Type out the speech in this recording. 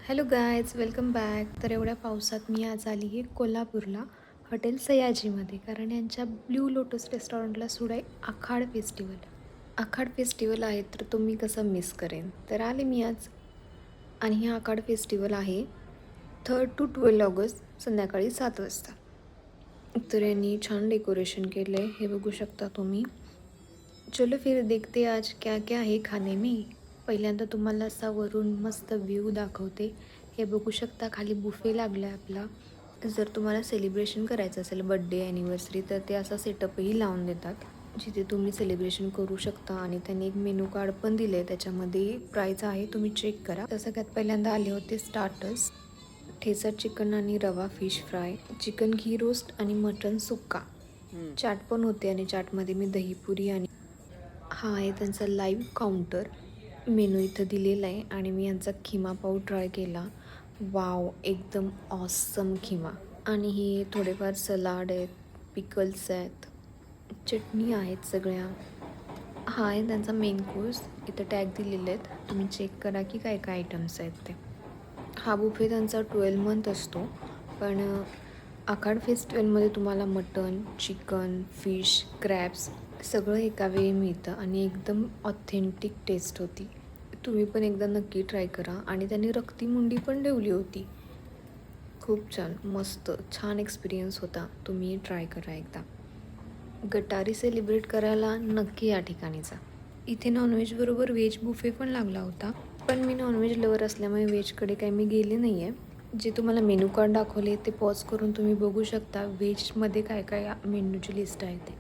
Hello guys, welcome back. तर एवढ्या पावसात मी आज आली आहे कोल्हापूरला हॉटेल सयाजीमध्ये, कारण यांच्या ब्ल्यू लोटस रेस्टॉरंटला सुरू आहे आखाड फेस्टिवल. आखाड फेस्टिवल आहे तर तुम्ही कसं मिस करेन. तर आले मी आज. आणि हे आखाड फेस्टिवल आहे 3 to 12 ऑगस्ट संध्याकाळी 7 वाजता. तर यांनी छान डेकोरेशन केलं आहे, हे बघू शकता तुम्ही. चलो फिर देखते आज क्या क्या है खाने में. पहिल्यांदा तुम्हाला असा वरून मस्त व्ह्यू दाखवते. हे बघू शकता, खाली बुफे लागला आहे आपला. जर तुम्हाला सेलिब्रेशन करायचं असेल बड्डे ॲनिव्हर्सरी तर ते असा सेटअपही लावून देतात, जिथे तुम्ही सेलिब्रेशन करू शकता. आणि त्यांनी एक मेनू कार्ड पण दिलं आहे, त्याच्यामध्ये प्राईज आहे, तुम्ही चेक करा. तर सगळ्यात पहिल्यांदा आले होते स्टार्टर्स. ठेचा चिकन आणि रवा फिश फ्राय, चिकन घी रोस्ट आणि मटन सुक्का. चाट पण होते आणि चाटमध्ये मी दहीपुरी आणि हा आहे त्यांचा लाईव्ह काउंटर. मेनू इथं दिलेला आहे आणि मी यांचा खिमा पाव ट्राय केला. वाव, एकदम ऑसम खिमा. आणि हे थोडेफार सलाड आहेत, पिकल्स आहेत, चटणी आहेत सगळ्या. हा आहे त्यांचा मेन कोर्स. इथं टॅग दिलेले आहेत, तुम्ही चेक करा की काय काय आयटम्स आहेत ते. हा बुफे त्यांचा 12 मंथ असतो, पण आखाड फेस्टिवलमध्ये तुम्हाला मटन, चिकन, फिश, क्रॅब्स सगळं एका वेळी मिळतं आणि एकदम ऑथेंटिक टेस्ट होती. तुम्ही पण एकदा नक्की ट्राय करा. आणि त्यांनी रक्ती मुंडी पण ठेवली होती. खूप छान, मस्त, छान एक्सपिरियन्स होता. तुम्ही ट्राय करा एकदा. गटारी सेलिब्रेट करायला नक्की या ठिकाणी जा. इथे नॉनव्हेज बरोबर व्हेज बुफे पण लागला होता, पण मी नॉनव्हेज लवर असल्यामुळे व्हेजकडे काही मी गेले नाही आहे. जे तुम्हाला मेनू कार्ड दाखवले ते पॉज करून तुम्ही बघू शकता व्हेजमध्ये काय काय मेन्यूची लिस्ट आहे ते.